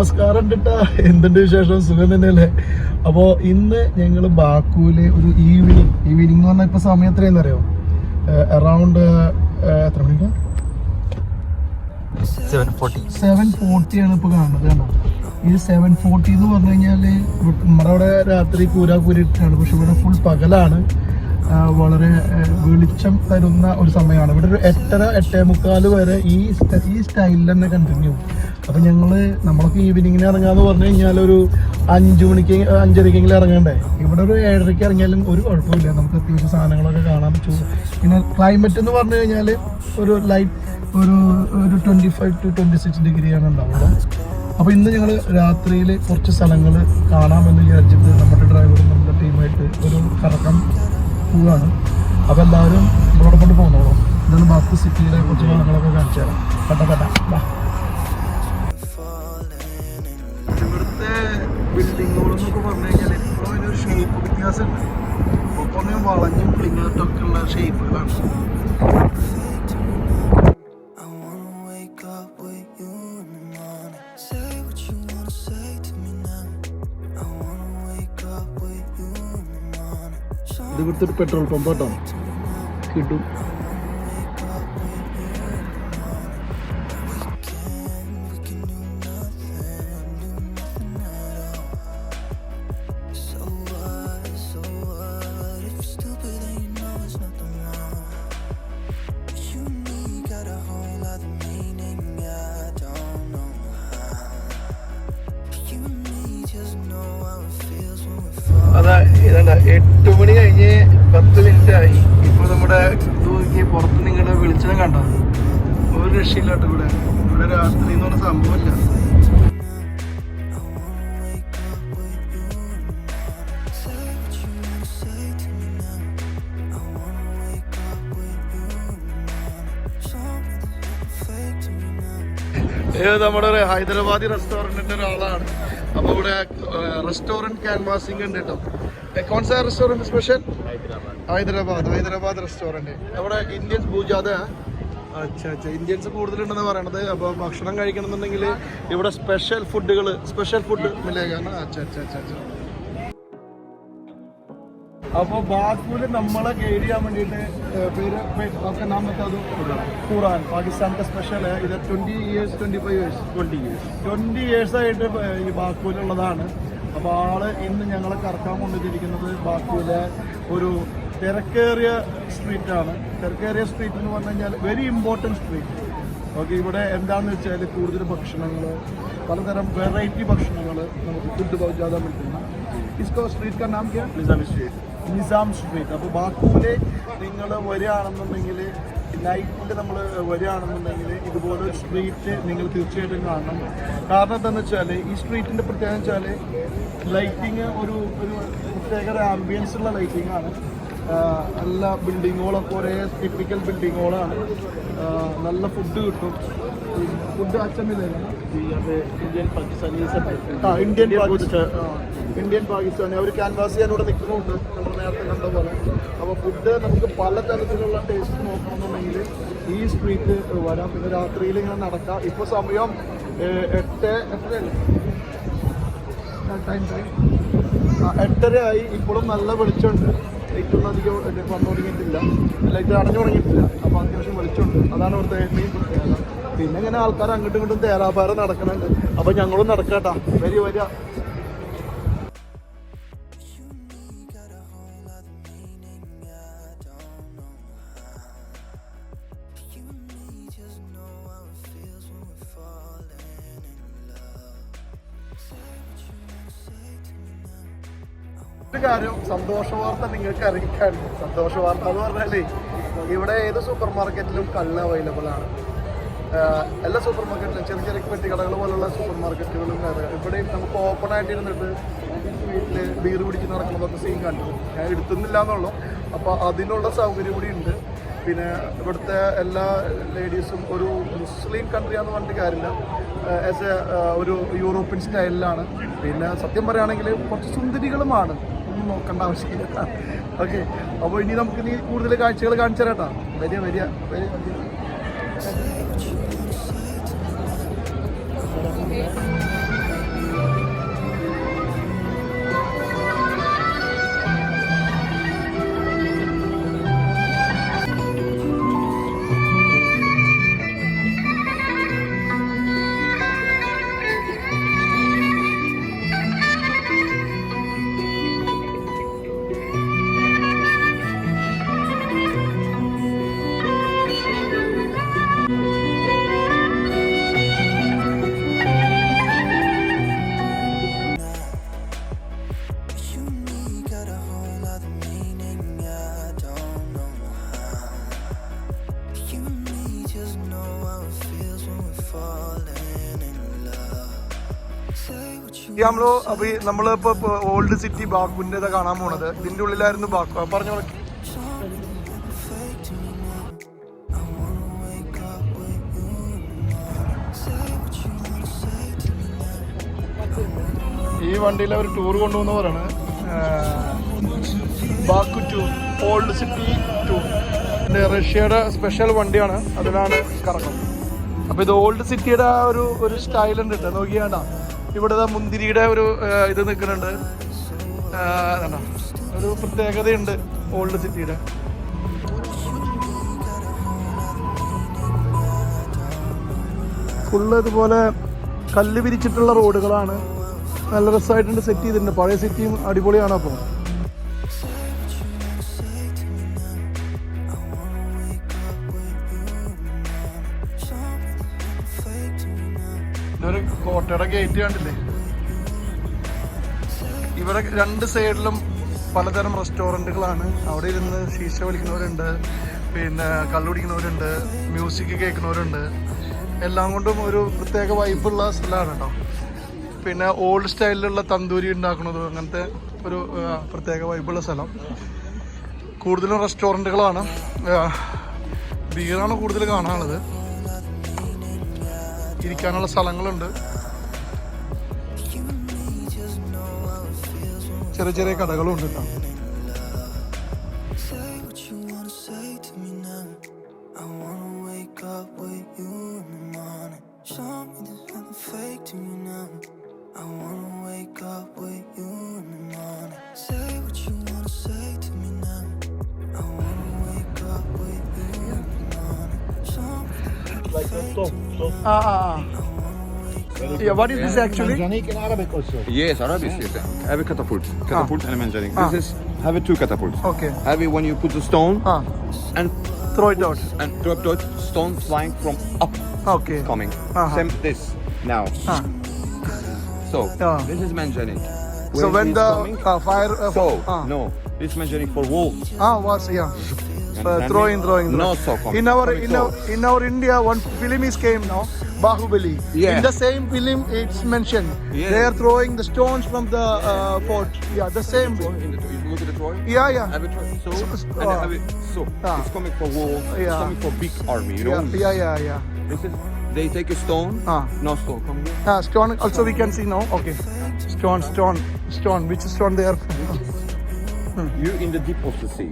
നമസ്കാരം ട്ടാ, എന്തുണ്ട് വിശേഷം? സുഖം തന്നെയല്ലേ? അപ്പോൾ ഇന്ന് ഞങ്ങൾ ബാക്കുവില് ഒരു ഈവനിങ് എന്ന് പറഞ്ഞാൽ ഇപ്പൊ സമയം എത്രയെന്ന് അറിയോ? അറൗണ്ട് എത്ര മണിക്കാ? 7:40 ആണ് ഇപ്പൊ കാണുന്നത്. കണ്ടോ, ഈ 7:40 എന്ന് പറഞ്ഞു കഴിഞ്ഞാല് നമ്മുടെ അവിടെ രാത്രി കൂരാകൂരിട്ടാണ്, പക്ഷെ ഇവിടെ ഫുൾ പകലാണ്. വളരെ വെളിച്ചം തരുന്ന ഒരു സമയമാണ്. ഇവിടെ ഒരു 8:30-8:45 വരെ ഈ സ്റ്റൈലിൽ തന്നെ കണ്ടിന്യൂ. അപ്പം നമ്മളൊക്കെ ഈവനിങ്ങിന് ഇറങ്ങാന്ന് പറഞ്ഞു കഴിഞ്ഞാൽ ഒരു 5 മണിക്ക് 5:30 ഇറങ്ങണ്ടേ. ഇവിടെ ഒരു 7:30 ഇറങ്ങിയാലും ഒരു കുഴപ്പമില്ല, നമുക്ക് അത്യാവശ്യം സാധനങ്ങളൊക്കെ കാണാൻ പറ്റും. പിന്നെ ക്ലൈമറ്റ് എന്ന് പറഞ്ഞു കഴിഞ്ഞാൽ ഒരു ലൈറ്റ് ഒരു 25 to 26 ഡിഗ്രിയാണ് ഉണ്ടാവുക. അപ്പോൾ ഇന്ന് ഞങ്ങൾ രാത്രിയിൽ കുറച്ച് സ്ഥലങ്ങൾ കാണാമെന്ന് വിചാരിച്ചിട്ട് നമ്മുടെ ഡ്രൈവറും നമ്മുടെ ടീമായിട്ട് ഒരു കറക്കം പോവുകയാണ്. അപ്പോൾ എല്ലാവരും നമ്മളോട് കൊണ്ട് പോകുന്നോളൂ. ഇതാണ് ബാക്കി സിറ്റിയിലെ കുറച്ച് ഭാഗങ്ങളൊക്കെ കാണിച്ചു തരാം. ഇവിടുത്തെ ബിൽഡിങ്ങുകളെന്നൊക്കെ പറഞ്ഞു കഴിഞ്ഞാൽ ഇപ്പോഴും അതിനൊരു ഷേപ്പ് വ്യത്യാസമുണ്ട്. ഒപ്പം വളഞ്ഞും ക്ലിങ്ങായിട്ടൊക്കെ ഉള്ള ഷേപ്പുകളാണ്. ഇത് ഇവിടുത്തെ ഒരു പെട്രോൾ പമ്പ് കേട്ടോ, കിട്ടും. അതാ ഇതണ്ട 8 മണി കഴിഞ്ഞ് 10 മിനിറ്റ് ആയി. ഇപ്പൊ നമ്മുടെ പുറത്ത് നിങ്ങളുടെ വെളിച്ചം കണ്ടോ, ഒരു രക്ഷയില്ലാട്ടോ. ഇവിടെ രാത്രി എന്ന് പറഞ്ഞ സംഭവമില്ല. നമ്മുടെ ഒരു ഹൈദരാബാദി റെസ്റ്റോറൻറ്റിന്റെ ഒരാളാണ്. അപ്പോൾ ഇവിടെ റെസ്റ്റോറൻറ്റ് ക്യാൻവാസിംഗ് ഉണ്ട് കേട്ടോ. കോൺസാ റെസ്റ്റോറൻറ്റ് സ്പെഷ്യൽ? ഹൈദരാബാദ് റെസ്റ്റോറൻറ്റ്. അവിടെ ഇന്ത്യൻസ് പൂജാത. അച്ഛാ ഇന്ത്യൻസ് കൂടുതലുണ്ടെന്ന് പറയണത്. അപ്പോൾ ഭക്ഷണം കഴിക്കണമെന്നുണ്ടെങ്കിൽ ഇവിടെ സ്പെഷ്യൽ ഫുഡ് മിലേഗാണ്. അച്ഛാ അപ്പോൾ ബാക്കുവിൽ നമ്മളെ ഗൈഡ് ചെയ്യാൻ വേണ്ടിയിട്ട് പേര് आपका नाम बता दो. ഖുറാൻ പാകിസ്ഥാൻ का स्पेशल है. ഇത് 20 years 20 years ആയിട്ട് ഈ ബാക്കുവിലുള്ളതാണ്. അപ്പോൾ ആള് ഇന്ന് ഞങ്ങളെ കറക്കാൻ കൊണ്ടുവന്നിരിക്കുന്നത് ബാക്കുവിലെ ഒരു തിരക്കേറിയ സ്ട്രീറ്റാണ്. തിരക്കേറിയ സ്ട്രീറ്റ് എന്ന് പറഞ്ഞു കഴിഞ്ഞാൽ വെരി ഇമ്പോർട്ടൻറ്റ് സ്ട്രീറ്റ്. ഓക്കെ, ഇവിടെ എന്താണെന്ന് വെച്ചാൽ കൂടുതൽ ഭക്ഷണങ്ങൾ, പലതരം വെറൈറ്റി ഭക്ഷണങ്ങൾ നമുക്ക് ഫുഡ് പൗജാതെ പറ്റുന്ന ഇസ്കോ സ്ട്രീറ്റ് കാ നാം ക്യാ? നിസാം സ്ട്രീറ്റ്. അപ്പോൾ ബാക്കുവില് നിങ്ങൾ വരികയാണെന്നുണ്ടെങ്കിൽ, നൈറ്റിൽ നമ്മൾ വരികയാണെന്നുണ്ടെങ്കിൽ ഇതുപോലൊരു സ്ട്രീറ്റ് നിങ്ങൾ തീർച്ചയായിട്ടും കാണണം. കാരണം എന്താണെന്ന് വെച്ചാൽ ഈ സ്ട്രീറ്റിൻ്റെ പ്രത്യേകത വെച്ചാൽ ലൈറ്റിങ് ഒരു പ്രത്യേക ആംബിയൻസ് ഉള്ള ലൈറ്റിംഗ് ആണ്. നല്ല ബിൽഡിങ്ങുകളൊക്കെ ഒരേ ടിപ്പിക്കൽ ബിൽഡിങ്ങുകളാണ്. നല്ല ഫുഡ് കിട്ടും. ഫുഡ് അച്ഛനില്ല ഇന്ത്യൻ പാകിസ്ഥാനി അവർ ക്യാൻവാസ് ചെയ്യാനൂടെ നിൽക്കുന്നുണ്ട്, നമ്മൾ നേരത്തെ കണ്ട പോലെ. അപ്പോൾ ഫുഡ് നമുക്ക് പല തരത്തിലുള്ള ടേസ്റ്റ് നോക്കണമെന്നുണ്ടെങ്കിൽ ഈ സ്ട്രീറ്റ് വരാം. പിന്നെ രാത്രിയിൽ ഇങ്ങനെ നടക്കാം. ഇപ്പോൾ സമയം 8:30 ആയി. ഇപ്പോഴും നല്ല വെളിച്ചമുണ്ട്. ലൈറ്റൊന്നും അധികം വന്നു തുടങ്ങിയിട്ടില്ല, ലൈറ്റ് അടഞ്ഞു തുടങ്ങിയിട്ടില്ല. അപ്പോൾ അത്യാവശ്യം വെളിച്ചമുണ്ട്. അതാണ് ഇവിടുത്തെ മെയിൻ പ്രത്യേകത. പിന്നെ ഇങ്ങനെ ആൾക്കാർ അങ്ങോട്ടും ഇങ്ങോട്ടും തേരാപാരം നടക്കുന്നുണ്ട്. അപ്പോൾ ഞങ്ങളും നടക്കാട്ടാ. വരിക. ഒരു കാര്യം, സന്തോഷ വാർത്ത നിങ്ങൾക്ക് അറിയിക്കാറുണ്ട്. സന്തോഷ വാർത്ത എന്ന് പറഞ്ഞാലേ, ഇവിടെ ഏത് സൂപ്പർ മാർക്കറ്റിലും കള്ള് അവൈലബിൾ ആണ്. എല്ലാ സൂപ്പർ മാർക്കറ്റിലും ചെറിയ പെട്ടിക്കടകൾ പോലുള്ള സൂപ്പർ മാർക്കറ്റുകളും ഇവിടെയും നമുക്ക് ഓപ്പൺ ആയിട്ടിരുന്നിട്ട് വീട്ടിൽ ബീർ പിടിച്ച് നടക്കുന്നതൊക്കെ സീൻ കണ്ടു. ഞാൻ എടുത്തുന്നില്ല എന്നുള്ളൂ. അപ്പോൾ അതിനുള്ള സൗകര്യം കൂടി ഉണ്ട്. പിന്നെ ഇവിടുത്തെ എല്ലാ ലേഡീസും ഒരു മുസ്ലിം കൺട്രിയാന്ന് പറഞ്ഞിട്ട് കാര്യമില്ല, ആസ് എ ഒരു യൂറോപ്യൻ സ്റ്റൈലിലാണ്. പിന്നെ സത്യം പറയുകയാണെങ്കിൽ കുറച്ച് സുന്ദരികളുമാണ്, ഒന്നും നോക്കേണ്ട ആവശ്യമില്ല. ഓക്കെ, അപ്പോൾ ഇനി നമുക്ക് കൂടുതൽ കാഴ്ചകൾ കാണിച്ചു തരാട്ടാ. വരിക. ഈ നമ്മളിപ്പോ ഓൾഡ് സിറ്റി ബാക്കുവിന്റെ കാണാൻ പോണത്. ഇതിന്റെ ഉള്ളിലായിരുന്നു ബാക്കു. പറഞ്ഞു ഈ വണ്ടിയിൽ അവർ ടൂർ കൊണ്ടുപോകുന്നവരാണ്. Baku to old city to. റഷ്യയുടെ സ്പെഷ്യൽ വണ്ടിയാണ്, അതിലാണ് കറക്കം. അപ്പൊ ഇത് ഓൾഡ് സിറ്റിയുടെ ഒരു സ്റ്റൈലുണ്ട് കേട്ടോ. നോക്കിയാണ്ടാ ഇവിടെ മുന്തിരിയുടെ ഒരു ഇത് നിൽക്കുന്നുണ്ട്. ഒരു പ്രത്യേകതയുണ്ട് ഓൾഡ് സിറ്റിയുടെ. ഫുള്ള് ഇതുപോലെ കല്ല് വിരിച്ചിട്ടുള്ള റോഡുകളാണ്. നല്ല രസമായിട്ടുണ്ട്, സെറ്റ് ചെയ്തിട്ടുണ്ട്. പഴയ സിറ്റിയും അടിപൊളിയാണ്. അപ്പോൾ ഇതൊരു കോട്ടയുടെ ഗേറ്റ് കണ്ടില്ലേ. ഇവിടെ രണ്ട് സൈഡിലും പലതരം റെസ്റ്റോറൻറ്റുകളാണ്. അവിടെ ഇരുന്ന് ശീശ വലിക്കുന്നവരുണ്ട്, പിന്നെ കള്ളുപിടിക്കുന്നവരുണ്ട്, മ്യൂസിക് കേൾക്കുന്നവരുണ്ട്. എല്ലാം കൊണ്ടും ഒരു പ്രത്യേക വൈബുള്ള സ്ഥലമാണ് കേട്ടോ. പിന്നെ ഓൾഡ് സ്റ്റൈലിലുള്ള തന്തൂരി ഉണ്ടാക്കുന്നത്, അങ്ങനത്തെ ഒരു പ്രത്യേക വൈബുള്ള സ്ഥലം. കൂടുതലും റെസ്റ്റോറൻറ്റുകളാണ്. ബീറാണ് കൂടുതൽ കാണാനുള്ളത്. ഇരിക്കാനുള്ള സ്ഥലങ്ങളുണ്ട്, ചെറിയ ചെറിയ കടകളും ഉണ്ട് കേട്ടോ. Yeah, what is this actually? Manjaniq in Arabic also. Yes, Arabic. Yes. Have a catapult and a manjaniq. This is have a two catapults. Okay. Have it when you put the stone and Throw it out. and drop the stone flying from up Okay. coming. Same this now. So this is manjanic. So when it's the coming, fire no, this manjanic for wall. was yeah. Understand Throwing. No, so coming. In our India, one film is came now, Bahubali. Yeah. In the same film, it's mentioned. Yeah. They are throwing the stones from the fort. Yeah, the same way. You look at the drawing. Yeah. Have it so and have it so. It's coming for wall. Yeah. It's coming for big army. You know. Yeah. This is they take a stone. No stone. Come here. Stone also we can see now. Okay. Stone. Which stone they are? You in the deep of the sea.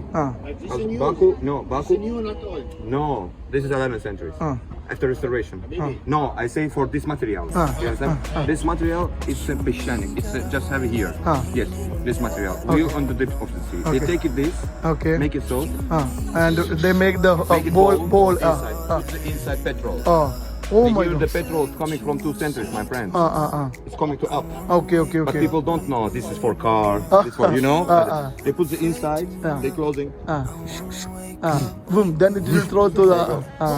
Baku. New, not old. No, this is 11th century. After restoration. No, I say for this material. You understand? This material is a peshanic. It's just have it here. Yes, this material. We on the depth of the sea. They take it this. Okay. Make it so. And they make the Make it bowl. Inside. Put the inside petrol. Oh They my give God. the petrol is coming from 2 centuries, my friend. It's coming to up. Okay. But people don't know this is for car. This for you know. They put the inside. They closing. Boom. Then it will throw to the.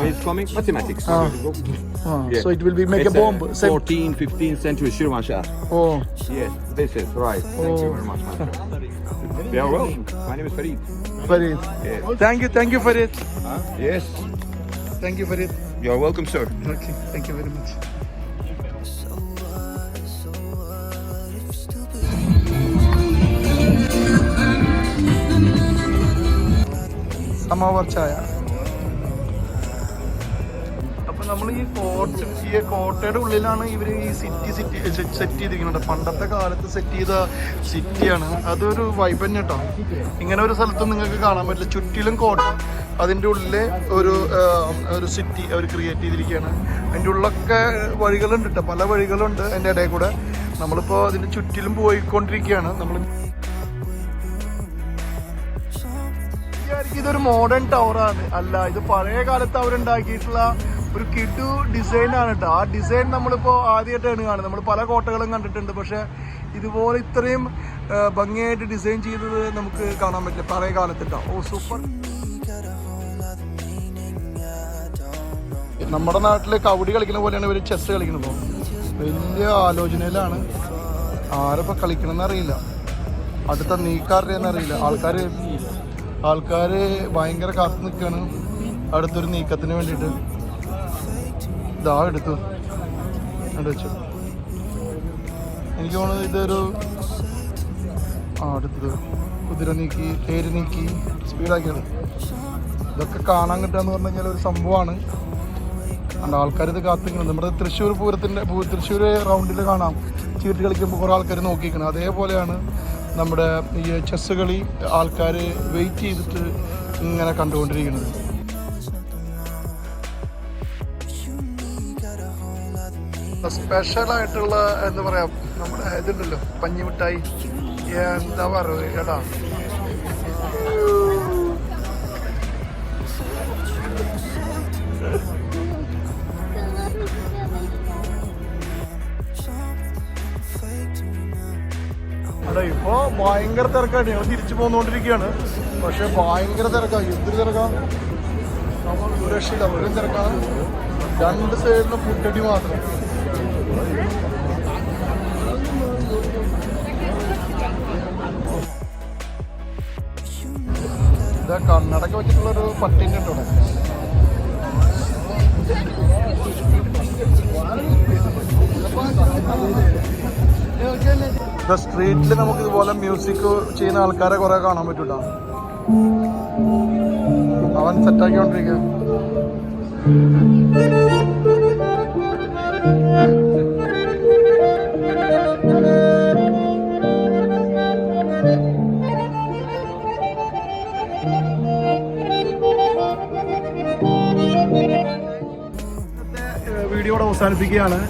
It's coming mathematics. So it will be make a bomb. 14th, 15th century Shirvanshah. Oh. Yes, this is right. Thank you very much, my friend. You are welcome. My name is Farid. Farid. Yes. Thank you Farid. Yes. Thank you Farid. You are welcome, sir. Okay. Thank you very much. Samovar ചായ. അപ്പൊ നമ്മൾ ഈ കോട്ടയുടെ ഉള്ളിലാണ് ഇവർ ഈ city set ചെയ്തിരിക്കുന്നത്. പണ്ടത്തെ കാലത്ത് സെറ്റ് ചെയ്ത സിറ്റിയാണ്. അതൊരു വൈബ് തന്നെ കേട്ടോ. ഇങ്ങനെ ഒരു സ്ഥലത്തും നിങ്ങൾക്ക് കാണാൻ പറ്റില്ല. ചുറ്റിലും കോട്ട, അതിൻ്റെ ഉള്ളിലെ ഒരു സിറ്റി അവർ ക്രിയേറ്റ് ചെയ്തിരിക്കുകയാണ്. അതിൻ്റെ ഉള്ളൊക്കെ വഴികളുണ്ട് കേട്ടോ, പല വഴികളുണ്ട് അതിൻ്റെ ഇടയിൽ കൂടെ. നമ്മളിപ്പോൾ അതിൻ്റെ ചുറ്റിലും പോയിക്കൊണ്ടിരിക്കുകയാണ്. നമ്മൾ ഇതൊരു മോഡേൺ ടവറാണ്. അല്ല, ഇത് പഴയ കാലത്ത് അവരുണ്ടാക്കിയിട്ടുള്ള ഒരു കിഡു ഡിസൈനാണ് കേട്ടോ. ആ ഡിസൈൻ നമ്മളിപ്പോൾ ആദ്യമായിട്ടാണ് കാണുന്നത്. നമ്മൾ പല കോട്ടകളും കണ്ടിട്ടുണ്ട്, പക്ഷെ ഇതുപോലെ ഇത്രയും ഭംഗിയായിട്ട് ഡിസൈൻ ചെയ്തത് നമുക്ക് കാണാൻ പറ്റില്ല പഴയ കാലത്ത് കേട്ടോ. ഓ സൂപ്പർ. നമ്മുടെ നാട്ടിൽ കബഡി കളിക്കുന്ന പോലെയാണ് ഇവർ ചെസ് കളിക്കുന്നത്. വലിയ ആലോചനയിലാണ്. ആരപ്പോൾ കളിക്കണമെന്ന് അറിയില്ല, അടുത്ത നീക്കാരുടെയെന്ന് അറിയില്ല. ആൾക്കാർ ഭയങ്കര കാത്തു നിൽക്കുകയാണ് അടുത്തൊരു നീക്കത്തിന് വേണ്ടിയിട്ട്. ഇതാ എടുത്തു വെച്ചു. എനിക്ക് തോന്നുന്നത് ഇതൊരു അടുത്തത് കുതിര നീക്കി തേര് നീക്കി സ്പീഡാക്കിയാണ്. ഇതൊക്കെ കാണാൻ കിട്ടുക എന്ന് പറഞ്ഞു കഴിഞ്ഞാൽ ഒരു സംഭവമാണ്. അതുകൊണ്ട് ആൾക്കാരിത് കാത്തിക്കണം. നമ്മുടെ തൃശ്ശൂർ പൂരത്തിൻ്റെ തൃശ്ശൂർ റൗണ്ടിൽ കാണാം ചീട്ട് കളിക്കുമ്പോൾ കുറേ ആൾക്കാർ നോക്കിക്കണം. അതേപോലെയാണ് നമ്മുടെ ഈ ചെസ്സ് കളി ആൾക്കാർ വെയിറ്റ് ചെയ്തിട്ട് ഇങ്ങനെ കണ്ടുകൊണ്ടിരിക്കുന്നത്. സ്പെഷ്യലായിട്ടുള്ള എന്താ പറയുക നമ്മുടെ ഇതുണ്ടല്ലോ പഞ്ഞിമിഠായി, എന്താ പറയുക കേട്ടാ. അല്ല ഇപ്പൊ ഭയങ്കര തിരക്കാണ്. ഞങ്ങൾ തിരിച്ചു പോന്നുകൊണ്ടിരിക്കുകയാണ്. പക്ഷെ ഭയങ്കര തിരക്കാണ്. എന്തൊരു തിരക്കാണ്, നമ്മൾ ഒരു രക്ഷയില്ല. വെറും തിരക്കാണ്. രണ്ട് സൈഡിലും ഫുഡടി മാത്രം. ഇതാ കർണാടക വെച്ചിട്ടുള്ളൊരു പട്ടിൻ്റെ ഉണ്ടോ. സ്ട്രീറ്റിൽ നമുക്ക് ഇതുപോലെ മ്യൂസിക് ചെയ്യുന്ന ആൾക്കാരെ കുറെ കാണാൻ പറ്റൂട്ടോ. അവൻ സെറ്റാക്കിക്കൊണ്ടിരിക്കുക. വീഡിയോടെ അവസാനിപ്പിക്കുകയാണ്.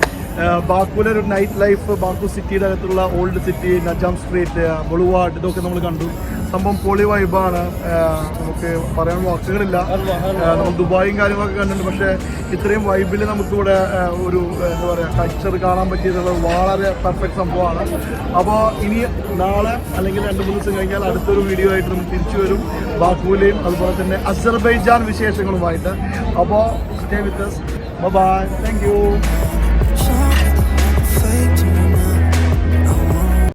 ബാക്കുവിലെ ഒരു നൈറ്റ് ലൈഫ്, ബാക്കു സിറ്റിയുടെ അകത്തുള്ള ഓൾഡ് സിറ്റി, നജാം സ്ട്രീറ്റ്, ബൊളുവാർഡ്, ഇതൊക്കെ നമ്മൾ കണ്ടു. സംഭവം പൊളി വൈബാണ്. നമുക്ക് പറയാൻ വാക്കുകളില്ല. നമ്മൾ ദുബായും കാര്യങ്ങളൊക്കെ കണ്ടിട്ടുണ്ട്. പക്ഷേ ഇത്രയും വൈബിൽ നമുക്കിവിടെ ഒരു എന്താ പറയുക കൾച്ചർ കാണാൻ പറ്റിയിട്ടുള്ളത് വളരെ പെർഫെക്റ്റ് സംഭവമാണ്. അപ്പോൾ ഇനി നാളെ അല്ലെങ്കിൽ 2-3 ദിവസം കഴിഞ്ഞാൽ അടുത്തൊരു വീഡിയോ ആയിട്ട് നമ്മൾ തിരിച്ചു വരും. ബാക്കുവിലെയും അതുപോലെ തന്നെ അസർബൈജാൻ വിശേഷങ്ങളുമായിട്ട്. അപ്പോൾ stay with us. Bye bye. Thank you.